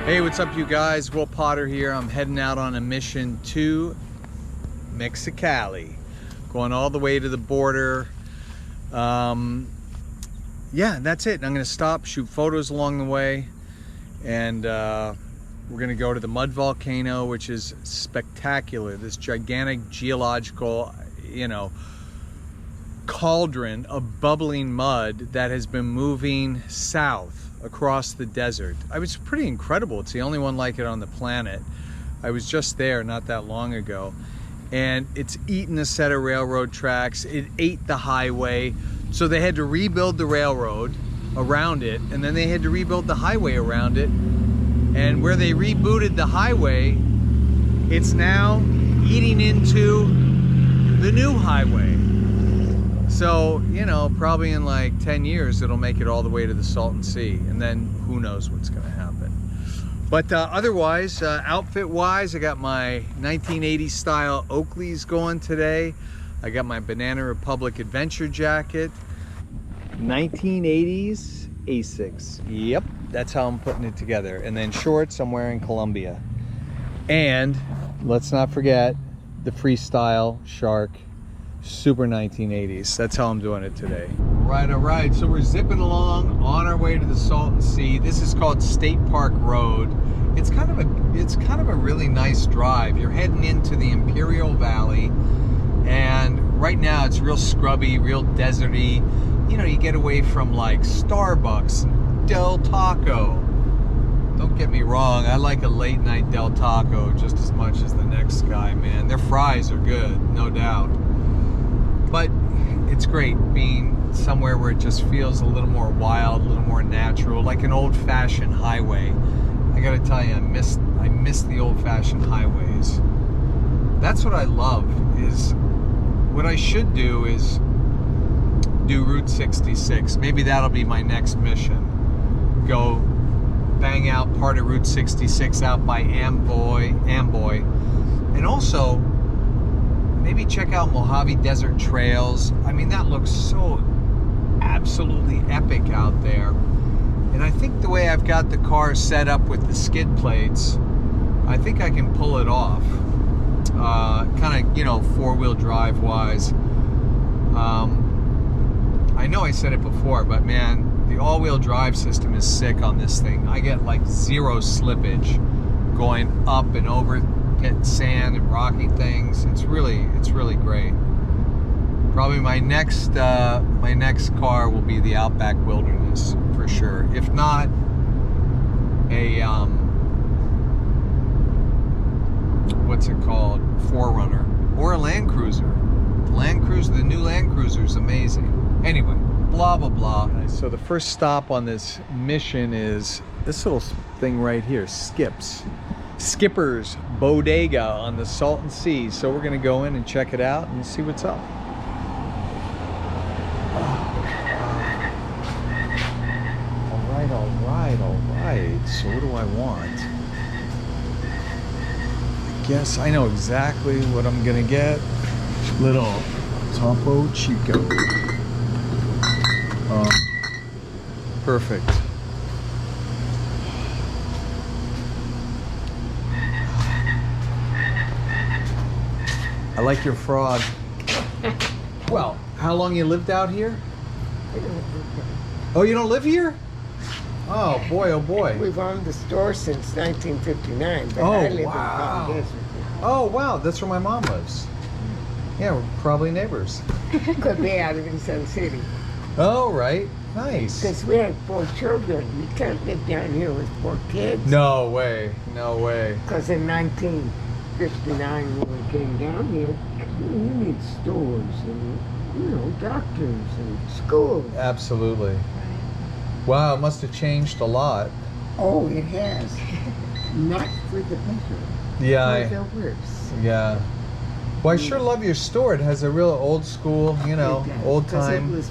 Hey, what's up you guys? Will Potter here. I'm heading out on a mission to Mexicali. Going all the way to the border. Yeah, that's it. I'm gonna stop, shoot photos along the way, and we're gonna go to the Mud Volcano, which is spectacular. This gigantic geological, cauldron of bubbling mud that has been moving south across the desert. It was pretty incredible. It's the only one like it on the planet. I was just there not that long ago, and it's eaten a set of railroad tracks. It ate the highway, so they had to rebuild the railroad around it, and then they had to rebuild the highway around it. And where they rebooted the highway, it's now eating into the new highway. So, probably in like 10 years, it'll make it all the way to the Salton Sea. And then who knows what's going to happen. But otherwise, outfit-wise, I got my 1980s style Oakleys going today. I got my Banana Republic adventure jacket. 1980s Asics. Yep, that's how I'm putting it together. And then shorts, I'm wearing Columbia. And let's not forget the Freestyle Shark Super 1980s. That's how I'm doing it today. All right, so we're zipping along on our way to the Salton Sea. This is called State Park Road. It's kind of a really nice drive. You're heading into the Imperial Valley, and right now it's real scrubby, real deserty. You get away from like Starbucks and Del Taco. Don't get me wrong, I like a late night Del Taco just as much as the next guy, man. Their fries are good, no doubt. But it's great being somewhere where it just feels a little more wild, a little more natural, like an old-fashioned highway. I gotta tell you, I miss the old-fashioned highways. That's what I love. What I should do is do Route 66. Maybe that'll be my next mission. Go bang out part of Route 66 out by Amboy, and also maybe check out Mojave Desert Trails. I mean, that looks so absolutely epic out there. And I think the way I've got the car set up with the skid plates, I think I can pull it off. Kind of, four-wheel drive wise. I know I said it before, but man, the all-wheel drive system is sick on this thing. I get like zero slippage going up and over hitting sand and rocky things. It's really great. Probably my next car will be the Outback Wilderness for sure. If not a what's it called, 4Runner or a Land Cruiser. The new Land Cruiser is amazing. Anyway, blah blah blah. So the first stop on this mission is this little thing right here, Skipper's Bodega on the Salton Sea. So we're gonna go in and check it out and see what's up. All right. So what do I want? I guess I know exactly what I'm gonna get. Little Topo Chico. Perfect. I like your frog. Well, how long you lived out here? Oh, you don't live here? Oh boy, oh boy. We've owned the store since 1959, but I live in Palm Desert. Oh wow, that's where my mom lives. Yeah, we're probably neighbors. Could be out of Sun City. Oh, right. Nice. Because we had 4 children. You can't live down here with 4 kids. No way. No way. Because in 1959, when we came down here, you need stores and, doctors and schools. Absolutely. Wow, it must have changed a lot. Oh, it has. Not for the better. Yeah. For the worse. Yeah. Well, I sure love your store. It has a real old school, old time.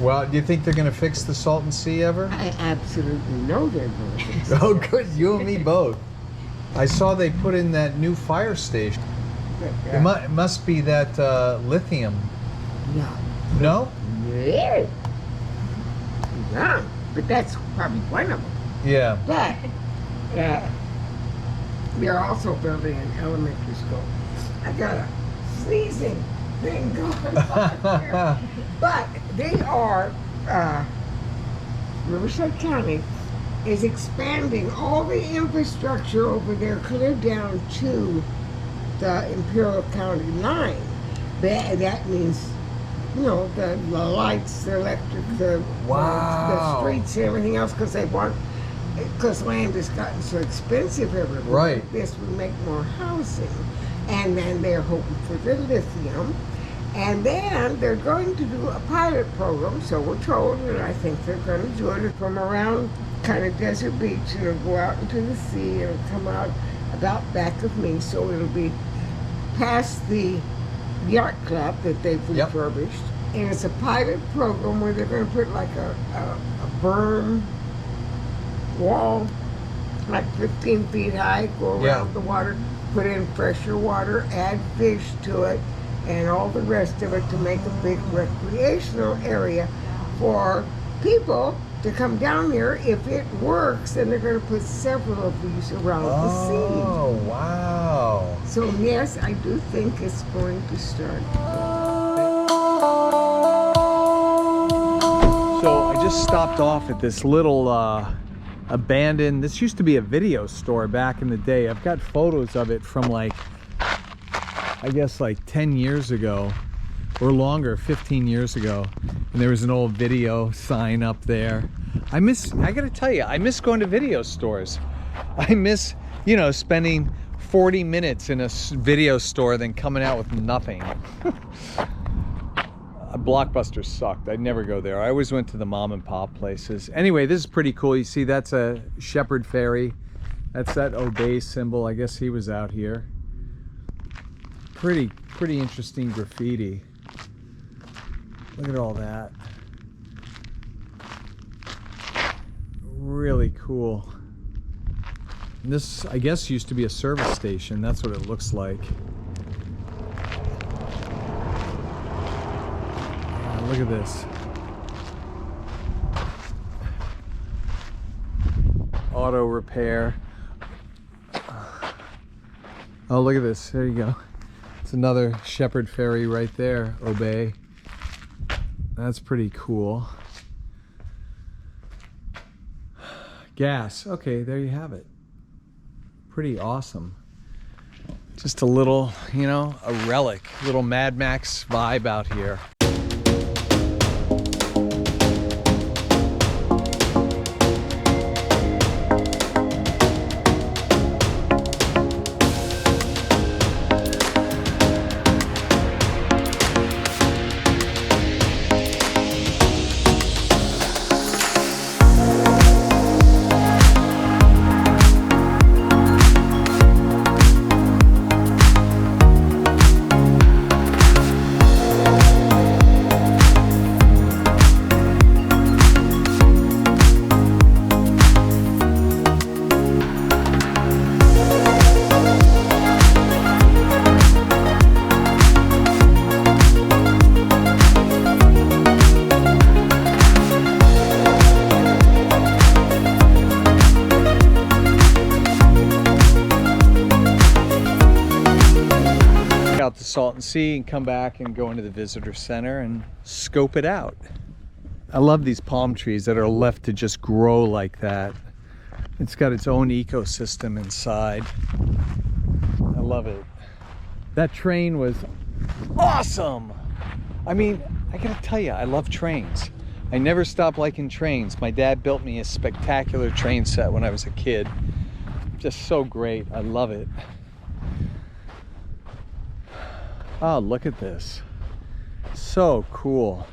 Well, do you think they're going to fix the Salton Sea ever? I absolutely know they're going to fix it. Oh, good. You and me both. I saw they put in that new fire station. It must be that lithium. No. No? Yeah. No. but that's probably one of them. Yeah. But they're also building an elementary school. I got a sneezing thing going on here. But they are, Riverside County is expanding all the infrastructure over there clear down to the Imperial County line. That means, you know, the lights, the electric, the streets, and everything else, because land has gotten so expensive everywhere. Right. This would make more housing. And then they're hoping for the lithium. And then they're going to do a pilot program, so we're told, and I think they're going to do it from around kind of Desert Beach, and it'll go out into the sea, and it'll come out about back of me, so it'll be past the yacht club that they've refurbished. And it's a pilot program where they're going to put like a berm wall, like 15 feet high, go around the water, put in fresher water, add fish to it, and all the rest of it to make a big recreational area for people to come down here. If it works, then they're going to put several of these around the sea. Oh, wow. So yes, I do think it's going to start. So I just stopped off at this little abandoned, this used to be a video store back in the day. I've got photos of it from like, I guess like 10 years ago or longer, 15 years ago. And there was an old video sign up there. I gotta tell you, I miss going to video stores. I miss, you know, spending 40 minutes in a video store than coming out with nothing. Blockbuster sucked. I'd never go there. I always went to the mom and pop places. Anyway, this is pretty cool. You see, that's a shepherd ferry. That's that obey symbol. I guess he was out here. Pretty interesting graffiti. Look at all that. Really cool. And this, I guess, used to be a service station. That's what it looks like. Look at this. Auto repair. Oh, look at this. There you go. It's another shepherd ferry right there. Obey. That's pretty cool. Gas. Okay, there you have it. Pretty awesome. Just a little, you know, a relic. Little Mad Max vibe out here. Out the Salton Sea and come back and go into the visitor center and scope it out. I love these palm trees that are left to just grow like that. It's got its own ecosystem inside. I love it. That train was awesome. I mean, I gotta tell you, I love trains. I never stopped liking trains. My dad built me a spectacular train set when I was a kid. Just so great. I love it. Oh, look at this. So cool.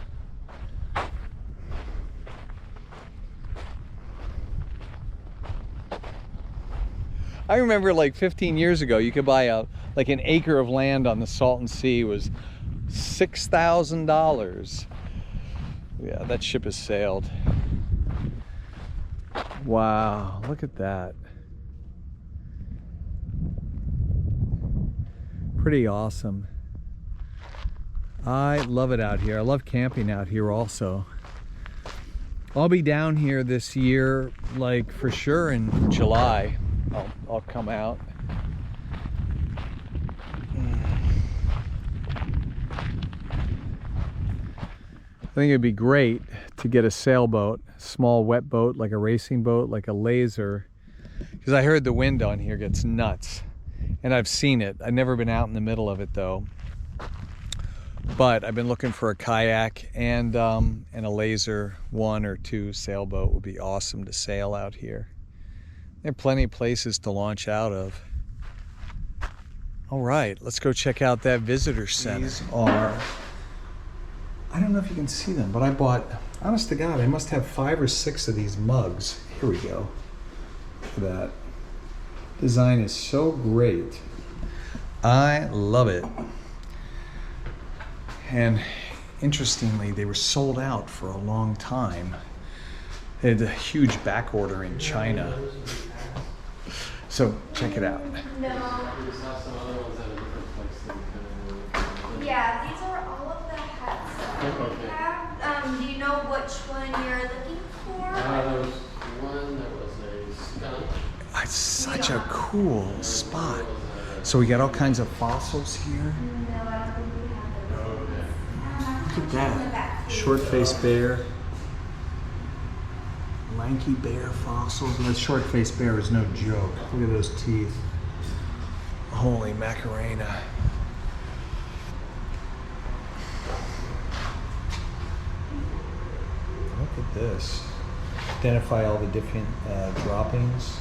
I remember like 15 years ago, you could buy like an acre of land on the Salton Sea was $6,000. Yeah, that ship has sailed. Wow, look at that. Pretty awesome. I love it out here. I love camping out here also. I'll be down here this year, like for sure in July. I'll come out. I think it'd be great to get a sailboat, small wet boat, like a racing boat, like a laser, because I heard the wind on here gets nuts, and I've seen it. I've never been out in the middle of it though, but I've been looking for a kayak and a laser 1 or 2 sailboat. Would be awesome to sail out here. There are plenty of places to launch out of. All right, let's go check out that visitor center. These are, I don't know if you can see them, but I bought, honest to God, I must have 5 or 6 of these mugs. Here we go. Look at that. Design is so great. I love it. And interestingly, they were sold out for a long time. They had a huge back order in China. So check it out. Yeah, these are all of the hats that we have. Do you know which one you're looking for? There was one that was a skunk. It's such a cool spot. So we got all kinds of fossils here. No, I don't think we have those. Look at that. Short-faced bear. Lanky bear fossils. And that short-faced bear is no joke. Look at those teeth. Holy Macarena. Look at this. Identify all the different droppings.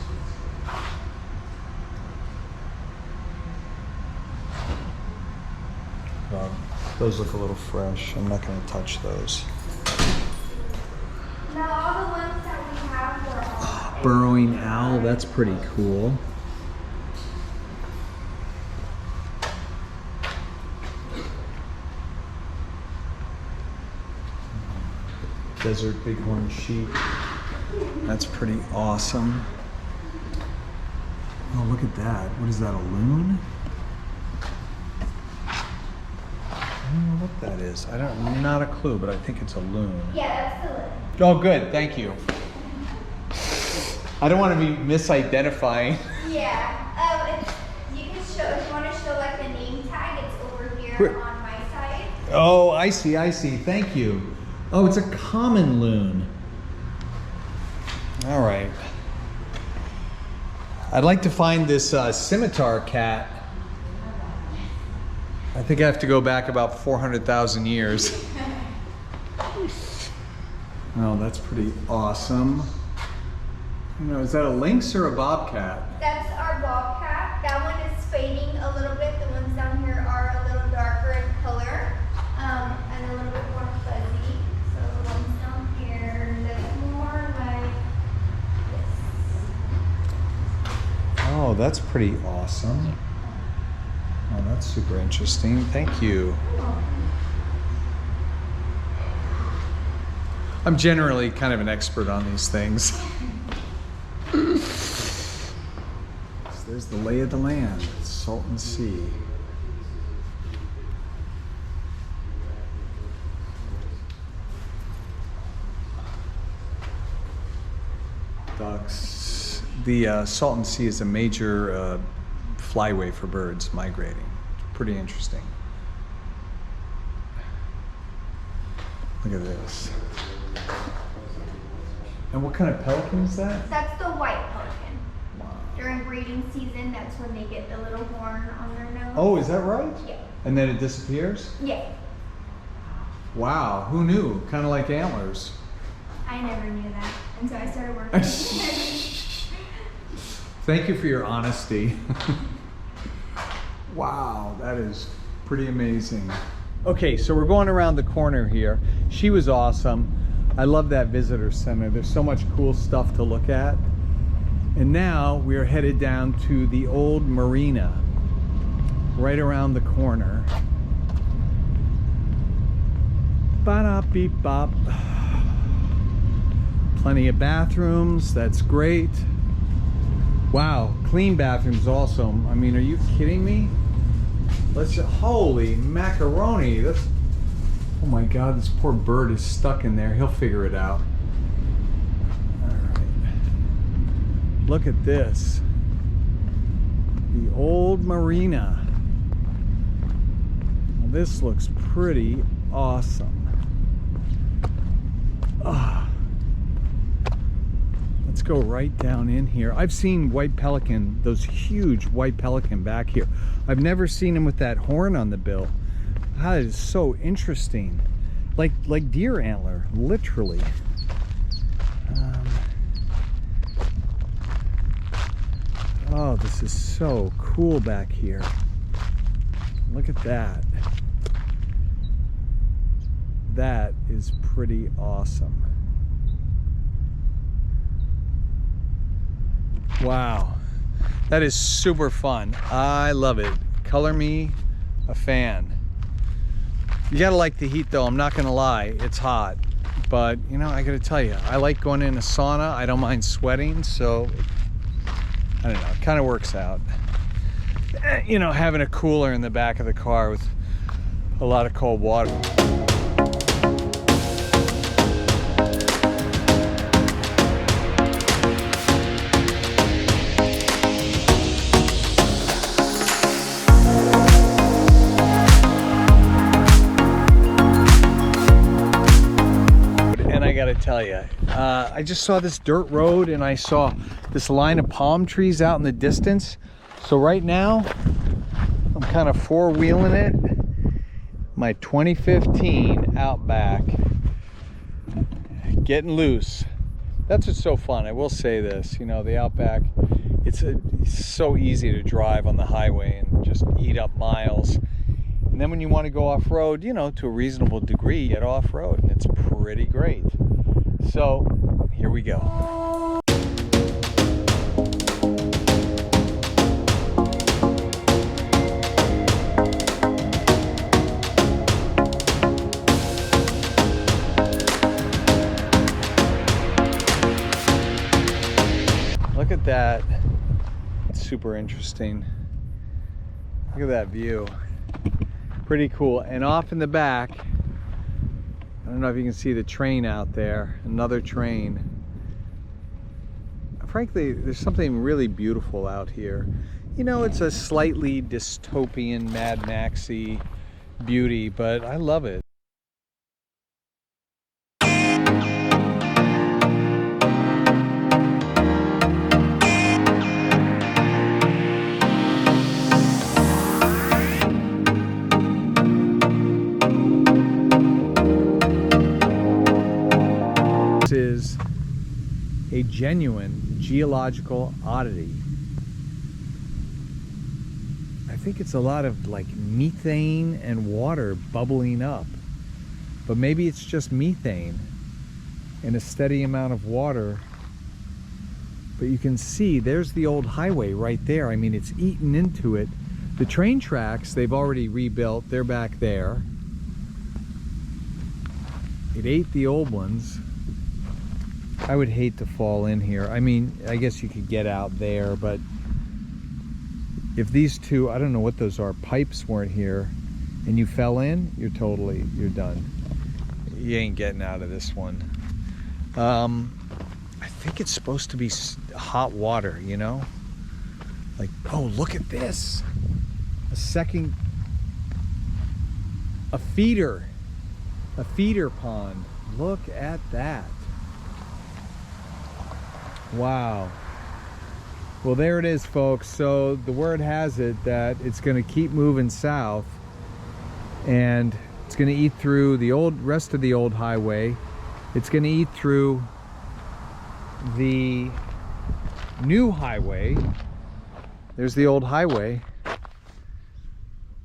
Those look a little fresh. I'm not going to touch those. Now, all the ones that we have were all Burrowing owl, that's pretty cool. Desert bighorn sheep. That's pretty awesome. Oh, look at that. What is that, a loon? I don't know what that is. Not a clue, but I think it's a loon. Yeah, that's the lid. Oh, good. Thank you. I don't want to be misidentifying. Yeah. You can show, if you want to show like the name tag, it's over here on my side. Oh, I see. Thank you. Oh, it's a common loon. All right. I'd like to find this scimitar cat. I think I have to go back about 400,000 years. Oh, that's pretty awesome. You know, is that a lynx or a bobcat? That's our bobcat. That one is fading a little bit. The ones down here are a little darker in color and a little bit more fuzzy. So the ones down here look more like this. Oh, that's pretty awesome. Oh, that's super interesting. Thank you. I'm generally kind of an expert on these things. So there's the lay of the land, Salton Sea. Ducks. The Salton Sea is a major flyway for birds migrating. Pretty interesting. Look at this. And what kind of pelican is that? That's the white pelican. Wow. During breeding season, that's when they get the little horn on their nose. Oh, is that right? Yeah. And then it disappears? Yeah. Wow, who knew? Kind of like antlers. I never knew that until I started working. Thank you for your honesty. Wow, that is pretty amazing. Okay, so we're going around the corner here. She was awesome. I love that visitor center. There's so much cool stuff to look at. And now we are headed down to the old Marina, right around the corner. Ba-da-beep-bop. Plenty of bathrooms, that's great. Wow, clean bathrooms also. I mean, are you kidding me? Holy macaroni. Oh my God, this poor bird is stuck in there. He'll figure it out. Look at this. The old Marina. Well, this looks pretty awesome. Let's go right down in here. I've seen white pelican, those huge white pelican back here. I've never seen them with that horn on the bill. That is so interesting. Like deer antler, literally. Oh, this is so cool back here. Look at that. That is pretty awesome. Wow, that is super fun. I love it. Color me a fan. You gotta like the heat though, I'm not gonna lie, it's hot. But you know, I gotta tell you, I like going in a sauna. I don't mind sweating, so I don't know, it kind of works out. You know, having a cooler in the back of the car with a lot of cold water. To tell you, I just saw this dirt road and I saw this line of palm trees out in the distance. So right now I'm kind of four-wheeling it, my 2015 Outback, getting loose. That's what's so fun. I will say this, you know, the Outback, it's so easy to drive on the highway and just eat up miles. And then when you want to go off-road, you know, to a reasonable degree, you get off-road and it's pretty great. So here we go. Look at that. It's super interesting. Look at that view. Pretty cool. And off in the back, I don't know if you can see the train out there, another train. Frankly, there's something really beautiful out here. You know, it's a slightly dystopian, Mad Maxy beauty, but I love it. Is a genuine geological oddity. I think it's a lot of like methane and water bubbling up, but maybe it's just methane and a steady amount of water. But you can see there's the old highway right there. I mean, it's eaten into it. The train tracks they've already rebuilt, they're back there. It ate the old ones. I would hate to fall in here. I mean, I guess you could get out there, but if these two, I don't know what those are, pipes weren't here and you fell in, you're done. You ain't getting out of this one. I think it's supposed to be hot water, you know? Like, oh, look at this. A feeder pond. Look at that. Wow. Well, there it is, folks. So the word has it that it's going to keep moving south and it's going to eat through the rest of the old highway. It's going to eat through the new highway. There's the old highway.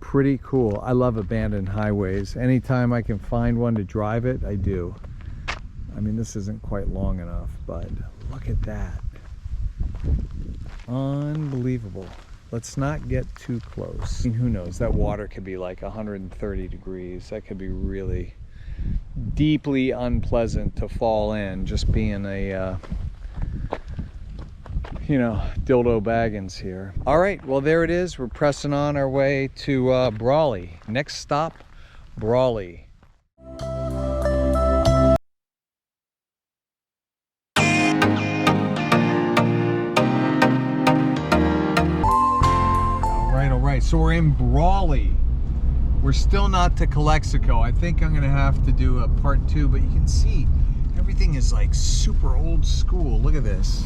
Pretty cool. I love abandoned highways. Anytime I can find one to drive it, I do. I mean, this isn't quite long enough, but look at that. Unbelievable. Let's not get too close. I mean, who knows? That water could be like 130 degrees. That could be really deeply unpleasant to fall in, just being a you know, dildo Baggins here. All right, well, there it is. We're pressing on our way to Brawley. Next stop, Brawley. So we're in Brawley. We're still not to Calexico. I think I'm gonna have to do a part 2, but you can see everything is like super old school. Look at this.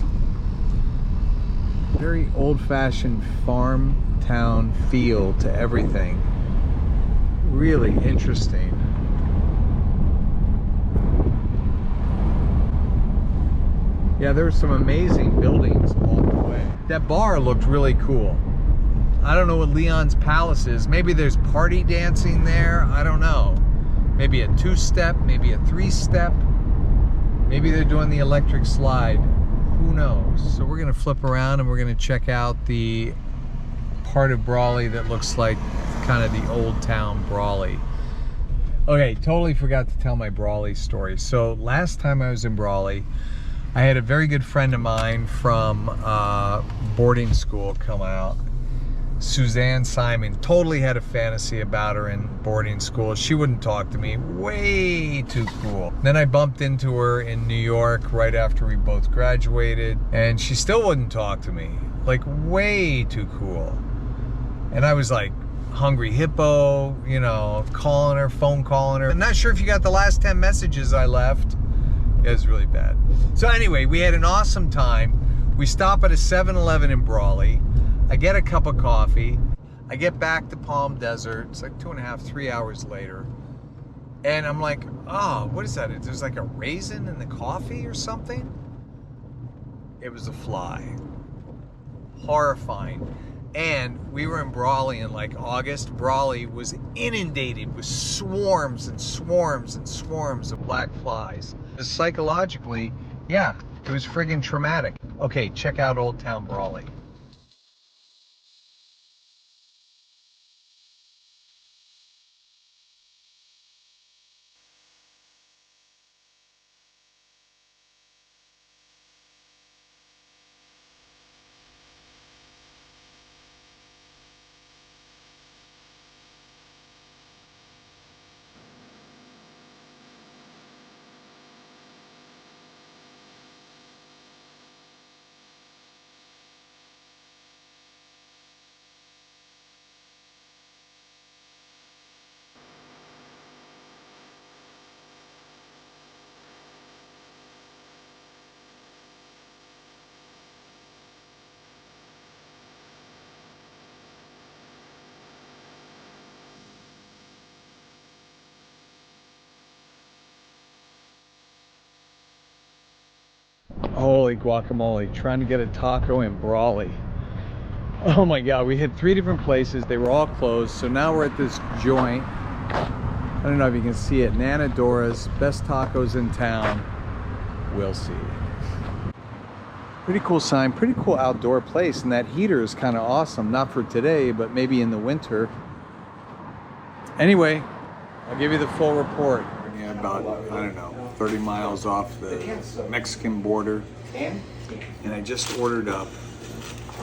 Very old-fashioned farm town feel to everything. Really interesting. Yeah, there were some amazing buildings along the way. That bar looked really cool. I don't know what Leon's Palace is. Maybe there's party dancing there. I don't know. Maybe a 2-step, maybe a 3-step. Maybe they're doing the electric slide. Who knows? So we're gonna flip around and we're gonna check out the part of Brawley that looks like kind of the old town Brawley. Okay, totally forgot to tell my Brawley story. So last time I was in Brawley, I had a very good friend of mine from boarding school come out. Suzanne Simon. Totally had a fantasy about her in boarding school. She wouldn't talk to me. Way too cool. Then I bumped into her in New York right after we both graduated, and she still wouldn't talk to me. Like, way too cool. And I was like, hungry hippo, you know, calling her, phone calling her. I'm not sure if you got the last 10 messages I left. It was really bad. So anyway, we had an awesome time. We stop at a 7-Eleven in Brawley. I get a cup of coffee. I get back to Palm Desert. It's like 2.5, 3 hours later. And I'm like, oh, what is that? There's like a raisin in the coffee or something? It was a fly. Horrifying. And we were in Brawley in like August. Brawley was inundated with swarms and swarms and swarms of black flies. Psychologically, yeah, it was friggin' traumatic. Okay, check out Old Town Brawley. Holy guacamole, trying to get a taco in Brawley. Oh my God, we hit 3 different places. They were all closed. So now we're at this joint. I don't know if you can see it. Nana Dora's, best tacos in town. We'll see. Pretty cool sign, pretty cool outdoor place. And that heater is kind of awesome. Not for today, but maybe in the winter. Anyway, I'll give you the full report. Yeah, about, I don't know, 30 miles off the Mexican border. And I just ordered up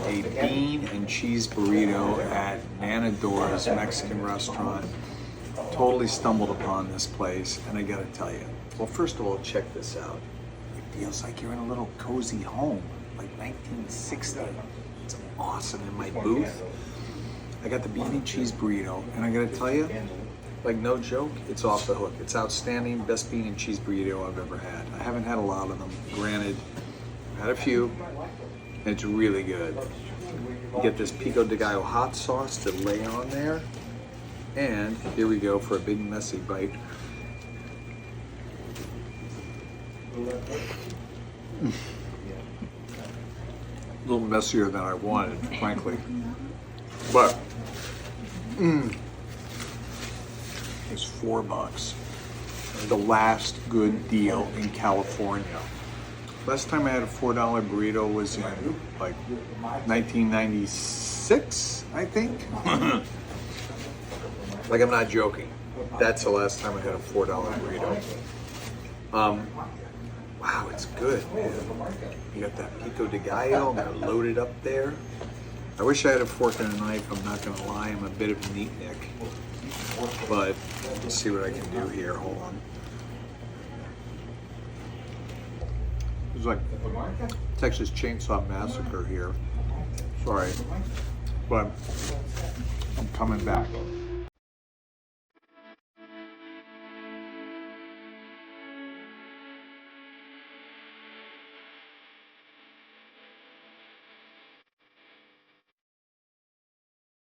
a bean and cheese burrito at Nana Dora's Mexican restaurant. Totally stumbled upon this place, and I gotta tell you, well, first of all, check this out. It feels like you're in a little cozy home, like 1960. It's awesome. In my booth, I got the bean and cheese burrito, and I gotta tell you, like, no joke, it's off the hook. It's outstanding, best bean and cheese burrito I've ever had. I haven't had a lot of them, granted. I've had a few, and it's really good. You get this pico de gallo hot sauce to lay on there, and here we go for a big messy bite. A little messier than I wanted, frankly. But, it's $4. The last good deal in California. Last time I had a $4 burrito was in like 1996, I think. Like, I'm not joking. That's the last time I had a $4 burrito. Wow, it's good, man. You got that pico de gallo. I'm gonna load it up there. I wish I had a fork and a knife. I'm not gonna lie. I'm a bit of a neatnik. But let's see what I can do here. Hold on. It's like Texas Chainsaw Massacre here. Sorry. But I'm coming back.